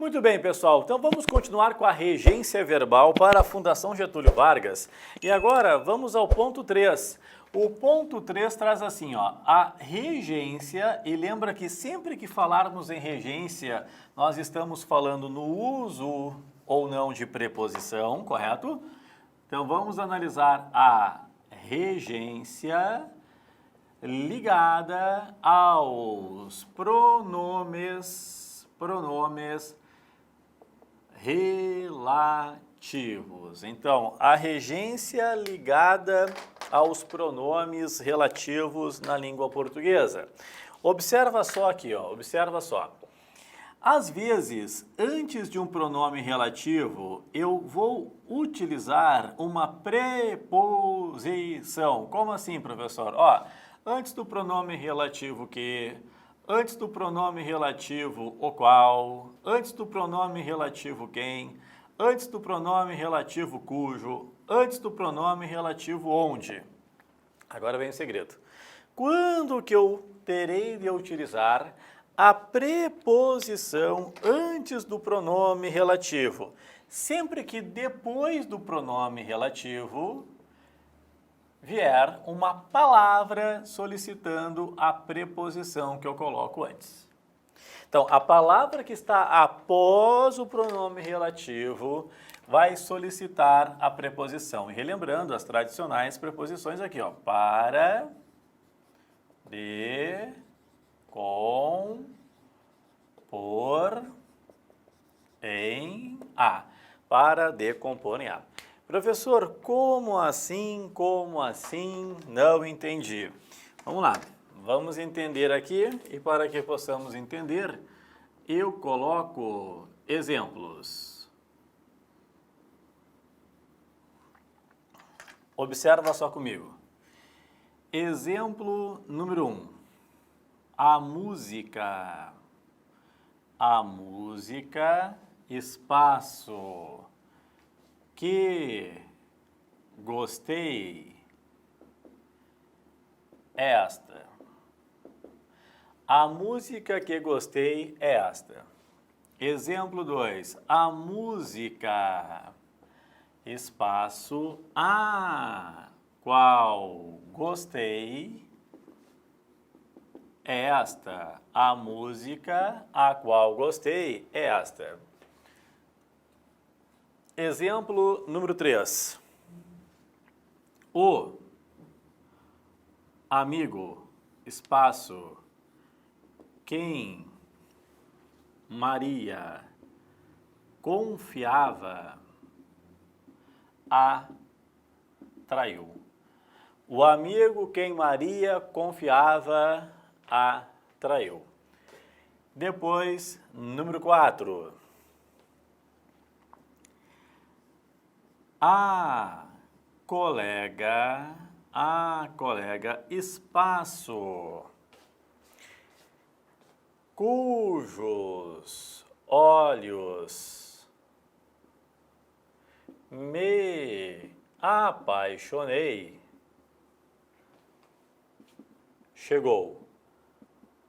Muito bem, pessoal. Então vamos continuar com a regência verbal para a Fundação Getúlio Vargas. E agora vamos ao ponto 3. O ponto 3 traz assim, ó, a regência, e lembra que sempre que falarmos em regência, nós estamos falando no uso ou não de preposição, correto? Então vamos analisar a regência ligada aos pronomes relativos. Então, a regência ligada aos pronomes relativos na língua portuguesa. Observa só aqui, ó, observa só. Às vezes, antes de um pronome relativo, eu vou utilizar uma preposição. Como assim, professor? Ó, antes do pronome relativo que, antes do pronome relativo o qual, antes do pronome relativo quem, antes do pronome relativo cujo, antes do pronome relativo onde. Agora vem o segredo. Quando que eu terei de utilizar a preposição antes do pronome relativo? Sempre que depois do pronome relativo vier uma palavra solicitando a preposição que eu coloco antes. Então, a palavra que está após o pronome relativo vai solicitar a preposição. E relembrando as tradicionais preposições aqui, ó, para, de, com, por, em, a. Para, de, com, por, em, a. Professor, como assim? Como assim? Não entendi. Vamos lá, vamos entender aqui e para que possamos entender, eu coloco exemplos. Observa só comigo. Exemplo número 1. A música. A música, espaço. Que gostei. Esta. A música que gostei é esta. Exemplo 2. A música, espaço, a qual gostei é esta. A música a qual gostei é esta. Exemplo número 3. O amigo, espaço, quem Maria confiava, a traiu. O amigo quem Maria confiava, a traiu. Depois, número 4. A colega, espaço, cujos olhos me apaixonei, chegou.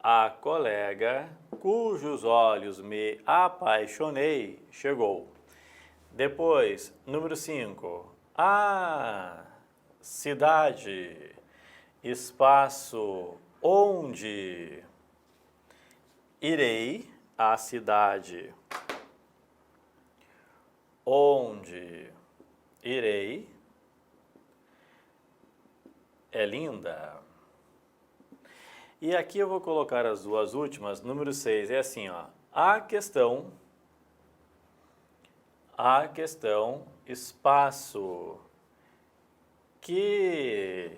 A colega cujos olhos me apaixonei, chegou. Depois, número 5, a cidade, espaço, onde irei, a cidade, onde irei, é linda. E aqui eu vou colocar as duas últimas, número 6, é assim, ó, a questão, espaço, que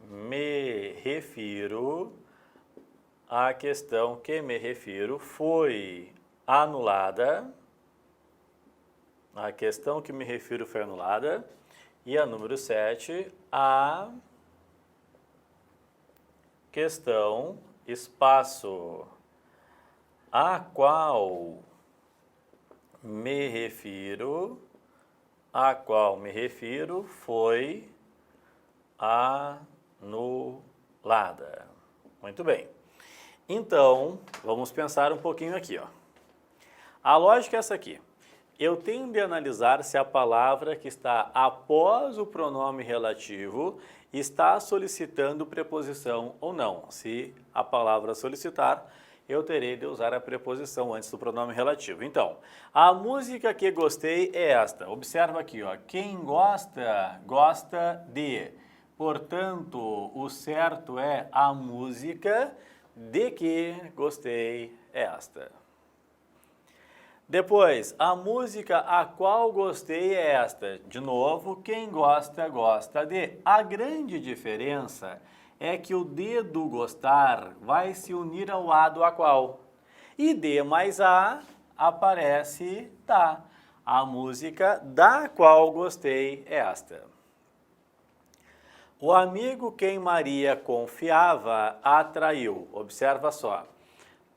me refiro, a questão que me refiro foi anulada, a questão que me refiro foi anulada, e a número 7, a questão, espaço, a qual me refiro, foi anulada. Muito bem. Então, vamos pensar um pouquinho aqui, ó. A lógica é essa aqui. Eu tenho de analisar se a palavra que está após o pronome relativo está solicitando preposição ou não. Se a palavra solicitar, eu terei de usar a preposição antes do pronome relativo. Então, a música que gostei é esta. Observa aqui, ó. Quem gosta, gosta de. Portanto, o certo é a música de que gostei é esta. Depois, a música a qual gostei é esta. De novo, quem gosta, gosta de. A grande diferença é que o de do gostar vai se unir ao a do a qual. E de mais a aparece da. A música da qual gostei é esta. O amigo quem Maria confiava atraiu. Observa só.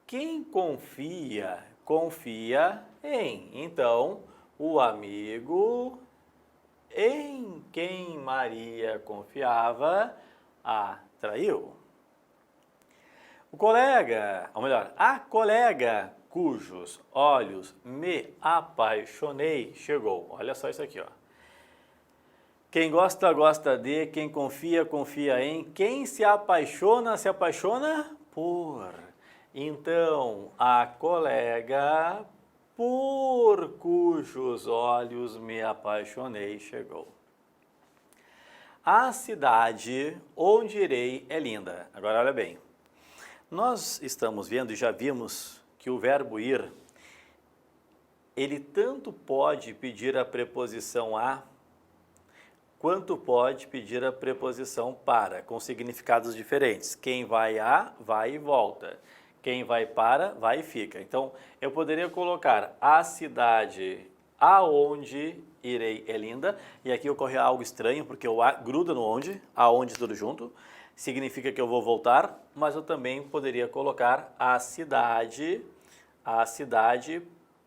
Quem confia, confia em. Então, o amigo em quem Maria confiava atraiu. O colega, ou melhor, a colega cujos olhos me apaixonei chegou. Olha só isso aqui, ó. Quem gosta, gosta de. Quem confia, confia em. Quem se apaixona por. Então, a colega por cujos olhos me apaixonei chegou. A cidade onde irei é linda. Agora, olha bem. Nós estamos vendo e já vimos que o verbo ir, ele tanto pode pedir a preposição a, quanto pode pedir a preposição para, com significados diferentes. Quem vai a, vai e volta. Quem vai para, vai e fica. Então, eu poderia colocar a cidade aonde irei é linda. E aqui ocorre algo estranho, porque o a gruda no onde, aonde tudo junto. Significa que eu vou voltar, mas eu também poderia colocar a cidade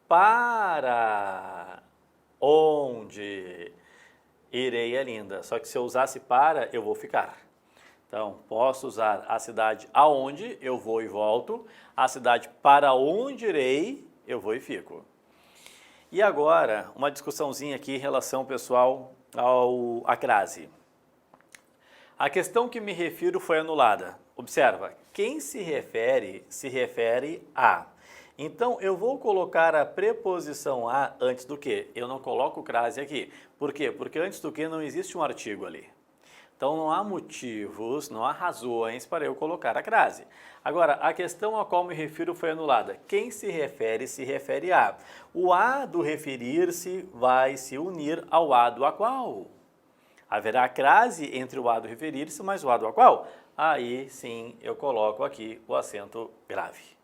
para onde irei é linda. Só que se eu usasse para, eu vou ficar. Então, posso usar a cidade aonde eu vou e volto, a cidade para onde irei, eu vou e fico. E agora, uma discussãozinha aqui em relação, pessoal, à crase. A questão que me refiro foi anulada. Observa, quem se refere a. Então, eu vou colocar a preposição a antes do que. Eu não coloco crase aqui. Por quê? Porque antes do que não existe um artigo ali. Então, não há motivos, não há razões para eu colocar a crase. Agora, a questão a qual me refiro foi anulada. Quem se refere a. O a do referir-se vai se unir ao a do a qual. Haverá crase entre o a do referir-se mais o a do a qual. Aí, sim, eu coloco aqui o acento grave.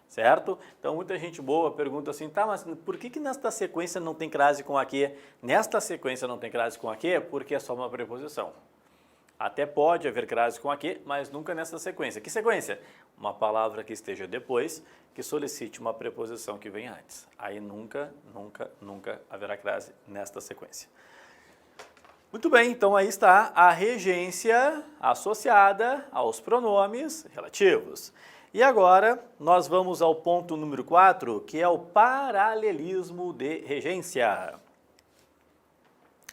Certo? Então, muita gente boa pergunta assim, tá, mas por que nesta sequência não tem crase com aqui? Nesta sequência não tem crase com aqui porque é só uma preposição. Até pode haver crase com aqui, mas nunca nessa sequência. Que sequência? Uma palavra que esteja depois, que solicite uma preposição que venha antes. Aí nunca haverá crase nesta sequência. Muito bem, então aí está a regência associada aos pronomes relativos. E agora nós vamos ao ponto número 4, que é o paralelismo de regência.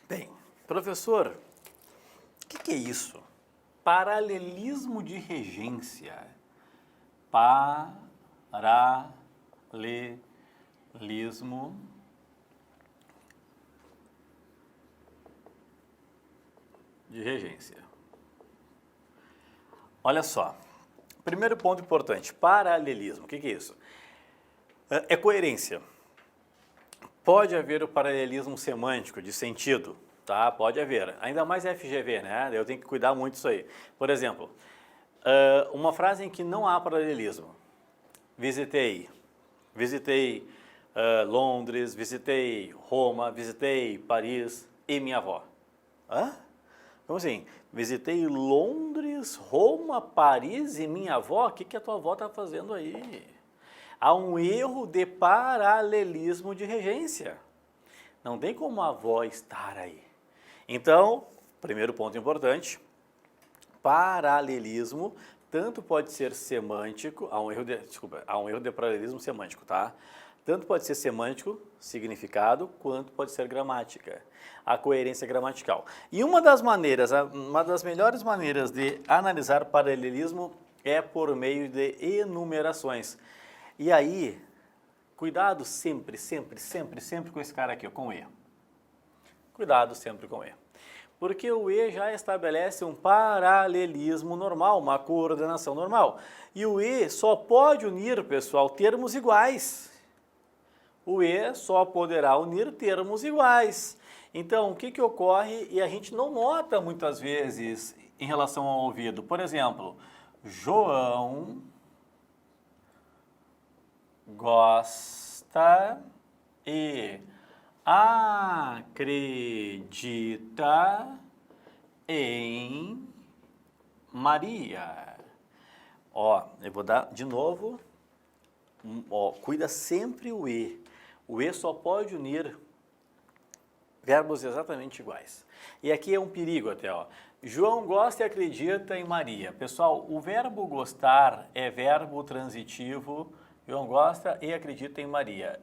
Bem, professor, o que é isso? Paralelismo de regência. Paralelismo de regência. Olha só, primeiro ponto importante, paralelismo. O que é isso? É coerência. Pode haver o paralelismo semântico, de sentido. Tá, pode haver. Ainda mais FGV, né? Eu tenho que cuidar muito disso aí. Por exemplo, uma frase em que não há paralelismo. Visitei Londres, visitei Roma, visitei Paris e minha avó. Hã? Como assim? Visitei Londres, Roma, Paris e minha avó? O que a tua avó está fazendo aí? Há um erro de paralelismo de regência. Não tem como a avó estar aí. Então, primeiro ponto importante, paralelismo tanto pode ser semântico, há um erro de paralelismo semântico, tá? Tanto pode ser semântico, significado, quanto pode ser gramática, a coerência gramatical. E uma das melhores maneiras de analisar paralelismo é por meio de enumerações. E aí, cuidado sempre com esse cara aqui, ó, com o E. Cuidado sempre com o E. Porque o E já estabelece um paralelismo normal, uma coordenação normal. E o E só pode unir, pessoal, termos iguais. O E só poderá unir termos iguais. Então, o que ocorre e a gente não nota muitas vezes em relação ao ouvido? Por exemplo, João gosta e acredita em Maria. Ó, eu vou dar de novo. Ó, cuida sempre o E. O E só pode unir verbos exatamente iguais. E aqui é um perigo até, ó. João gosta e acredita em Maria. Pessoal, o verbo gostar é verbo transitivo. João gosta e acredita em Maria.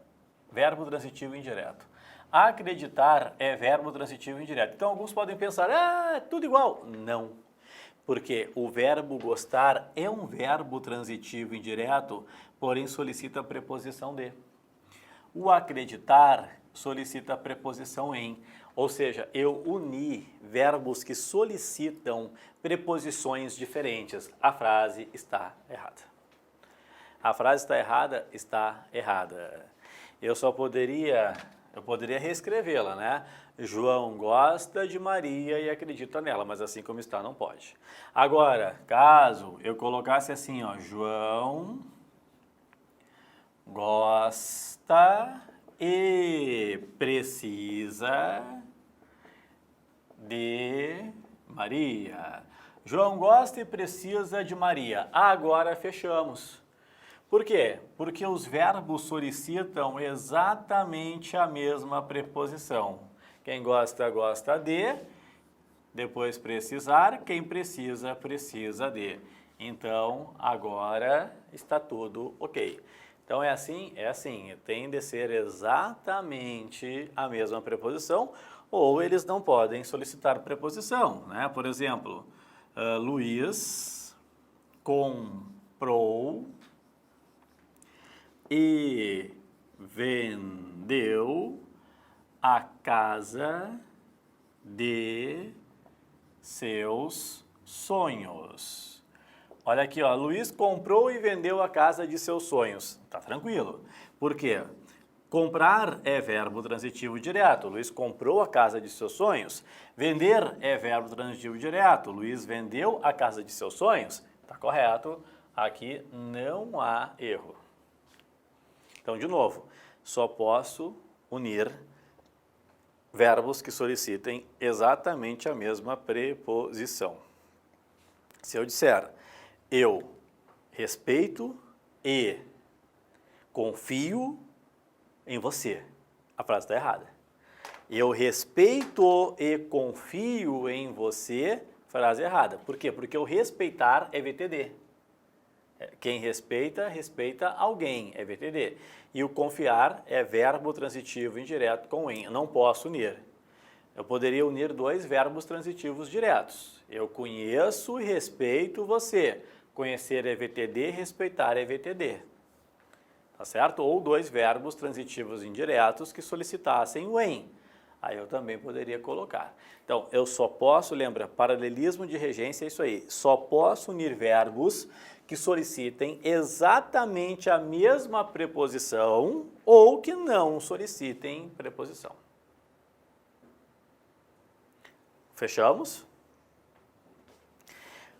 Verbo transitivo indireto. Acreditar é verbo transitivo indireto. Então, alguns podem pensar, é tudo igual. Não, porque o verbo gostar é um verbo transitivo indireto, porém solicita a preposição de. O acreditar solicita a preposição em. Ou seja, eu uni verbos que solicitam preposições diferentes. A frase está errada. A frase está errada, está errada. Eu poderia reescrevê-la, né? João gosta de Maria e acredita nela, mas assim como está, não pode. Agora, caso eu colocasse assim, ó, João gosta e precisa de Maria. João gosta e precisa de Maria. Agora fechamos. Por quê? Porque os verbos solicitam exatamente a mesma preposição. Quem gosta, gosta de, depois precisar, quem precisa, precisa de. Então, agora está tudo ok. Então, é assim, tem de ser exatamente a mesma preposição, ou eles não podem solicitar preposição, né? Por exemplo, Luiz comprou e vendeu a casa de seus sonhos. Olha aqui, ó, Luiz comprou e vendeu a casa de seus sonhos. Tá tranquilo. Por quê? Comprar é verbo transitivo direto. Luiz comprou a casa de seus sonhos. Vender é verbo transitivo direto. Luiz vendeu a casa de seus sonhos. Tá correto. Aqui não há erro. Então, de novo, só posso unir verbos que solicitem exatamente a mesma preposição. Se eu disser eu respeito e confio em você, a frase está errada. Eu respeito e confio em você, frase errada. Por quê? Porque o respeitar é VTD. Quem respeita, respeita alguém, é VTD. E o confiar é verbo transitivo indireto com em. Eu não posso unir. Eu poderia unir dois verbos transitivos diretos. Eu conheço e respeito você. Conhecer é VTD, respeitar é VTD. Tá certo? Ou dois verbos transitivos indiretos que solicitassem o em. Aí eu também poderia colocar. Então, eu só posso, lembra, paralelismo de regência é isso aí. Só posso unir verbos que solicitem exatamente a mesma preposição ou que não solicitem preposição. Fechamos?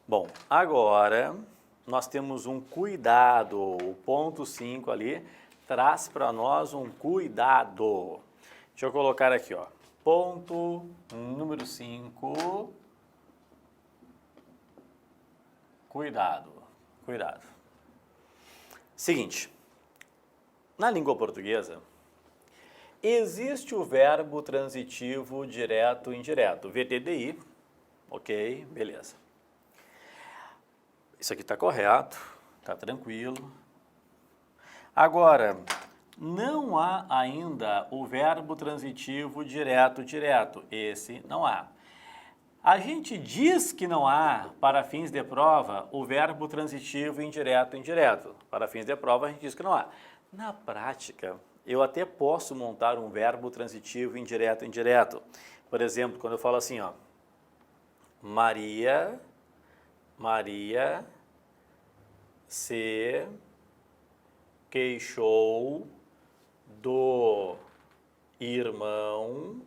Bom, agora nós temos um cuidado. O ponto 5 ali traz para nós um cuidado. Deixa eu colocar aqui, ó. Ponto número 5. Cuidado. Cuidado. Seguinte, na língua portuguesa, existe o verbo transitivo direto e indireto, VTDI, ok, beleza. Isso aqui está correto, está tranquilo. Agora, Não há ainda o verbo transitivo direto, direto. Esse não há. A gente diz que não há, para fins de prova, o verbo transitivo indireto, indireto. Para fins de prova, a gente diz que não há. Na prática, eu até posso montar um verbo transitivo indireto, indireto. Por exemplo, quando eu falo assim, ó, Maria se queixou do irmão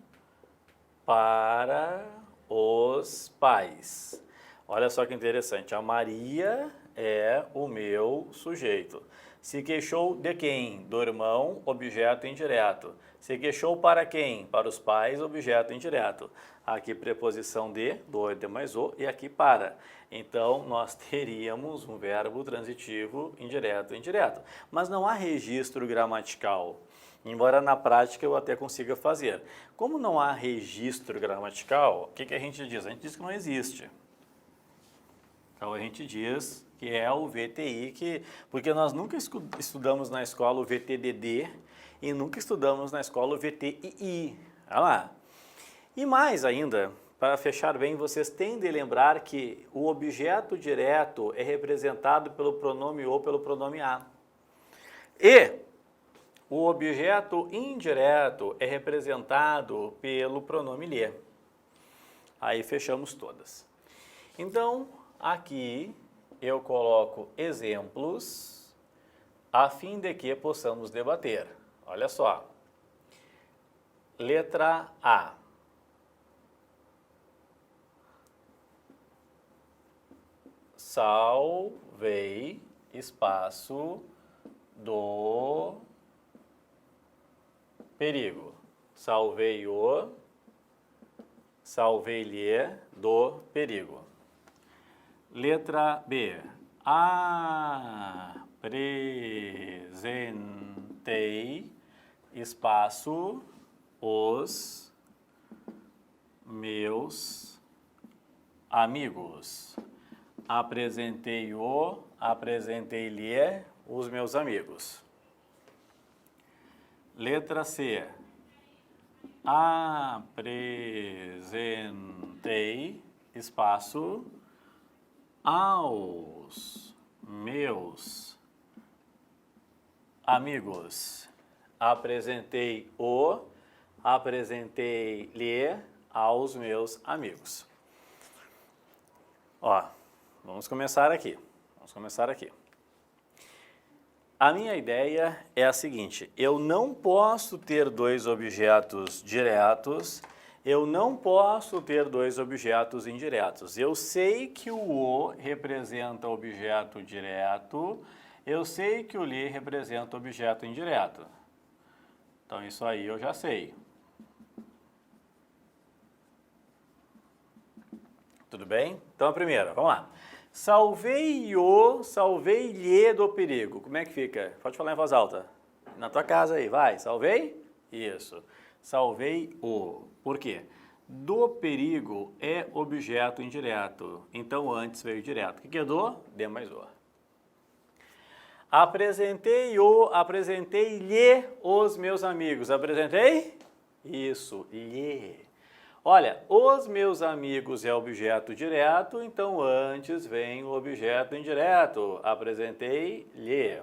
para os pais. Olha só que interessante, a Maria é o meu sujeito. Se queixou de quem? Do irmão, objeto indireto. Se queixou para quem? Para os pais, objeto indireto. Aqui preposição de, do, de mais o, e aqui para. Então, nós teríamos um verbo transitivo indireto, indireto. Mas não há registro gramatical, embora na prática eu até consiga fazer. Como não há registro gramatical, o que a gente diz? A gente diz que não existe. Então, a gente diz que é o VTI, porque nós nunca estudamos na escola o VTDD e nunca estudamos na escola o VTII. Olha lá. E mais ainda, para fechar bem, vocês têm de lembrar que o objeto direto é representado pelo pronome ou pelo pronome a. E o objeto indireto é representado pelo pronome lhe. Aí fechamos todas. Então, aqui eu coloco exemplos a fim de que possamos debater. Olha só. Letra A. Salvei espaço do perigo. Salvei-o, salvei-lhe do perigo. Letra B. Apresentei espaço os meus amigos. Apresentei-o, apresentei-lhe os meus amigos. Letra C. Apresentei espaço aos meus amigos. Apresentei-o, apresentei-lhe aos meus amigos. Ó, vamos começar aqui. A minha ideia é a seguinte, eu não posso ter dois objetos diretos, eu não posso ter dois objetos indiretos. Eu sei que o representa objeto direto, eu sei que o lhe representa objeto indireto. Então, isso aí eu já sei. Tudo bem? Então, a primeira, vamos lá. Salvei-o, salvei-lhe do perigo. Como é que fica? Pode falar em voz alta. Na tua casa aí, vai. Salvei? Isso. Salvei-o. Por quê? Do perigo é objeto indireto. Então, antes veio direto. O que é do? De mais o. Apresentei-o, apresentei-lhe os meus amigos. Apresentei? Isso, lhe. Olha, os meus amigos é objeto direto, então antes vem o objeto indireto. Apresentei-lhe.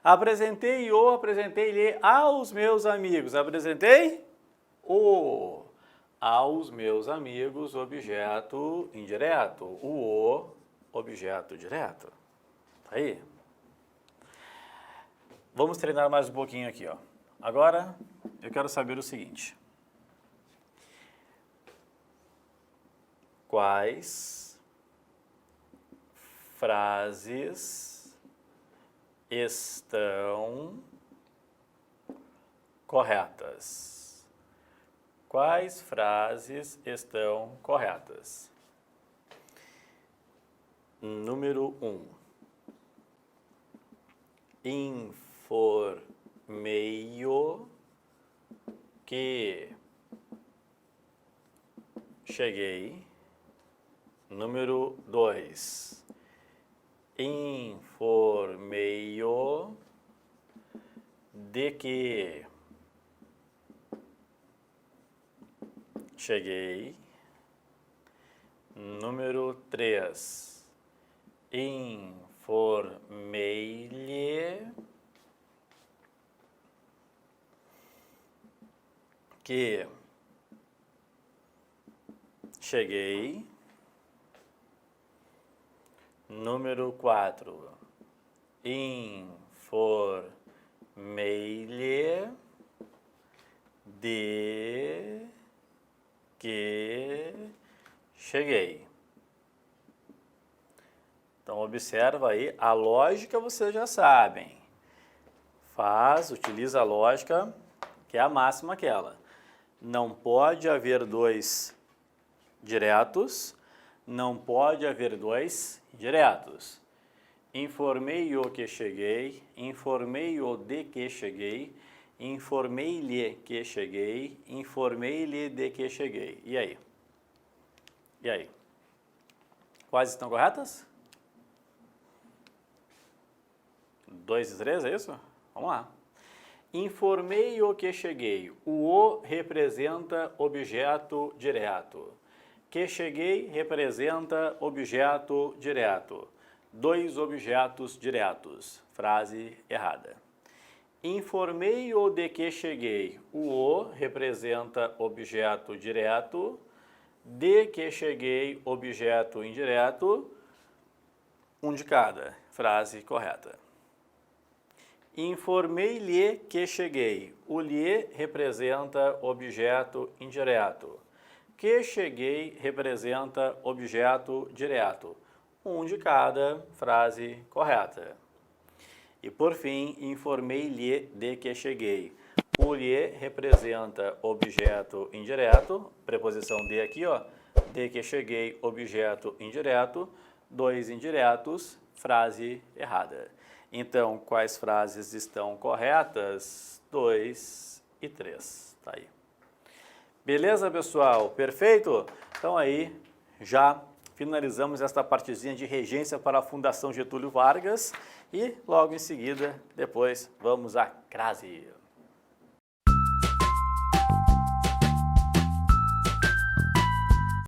Apresentei-o, apresentei-lhe aos meus amigos. Apresentei-o. Aos meus amigos, objeto indireto. O, objeto direto. Tá aí? Vamos treinar mais um pouquinho aqui, ó. Agora, eu quero saber o seguinte. Quais frases estão corretas? Quais frases estão corretas? Número 1. Informei-o que cheguei. Número 2. Informei-o de que cheguei. Número 3, informei-lhe que cheguei. Número 4, informei-lhe de que cheguei. Então, observa aí, a lógica vocês já sabem. Utiliza a lógica, que é a máxima aquela. Não pode haver dois diretos, não pode haver dois indiretos. Informei-o que cheguei, informei-o de que cheguei, informei-lhe que cheguei, informei-lhe de que cheguei. E aí? E aí? Quais estão corretas? 2 e 3, é isso? Vamos lá. Informei-o que cheguei. O representa objeto direto. Que cheguei representa objeto direto. 2 objetos diretos. Frase errada. Informei-o de que cheguei. O representa objeto direto. De que cheguei, objeto indireto. Um de cada. Frase correta. Informei-lhe que cheguei. O lhe representa objeto indireto. Que cheguei representa objeto direto. Um de cada, frase correta. E por fim, informei-lhe de que cheguei. O lhe representa objeto indireto, preposição de aqui, ó, de que cheguei, objeto indireto, 2 indiretos, frase errada. Então, quais frases estão corretas? 2 e 3, tá aí. Beleza, pessoal? Perfeito? Então aí, já finalizamos esta partezinha de regência para a Fundação Getúlio Vargas e logo em seguida, depois, vamos à crase.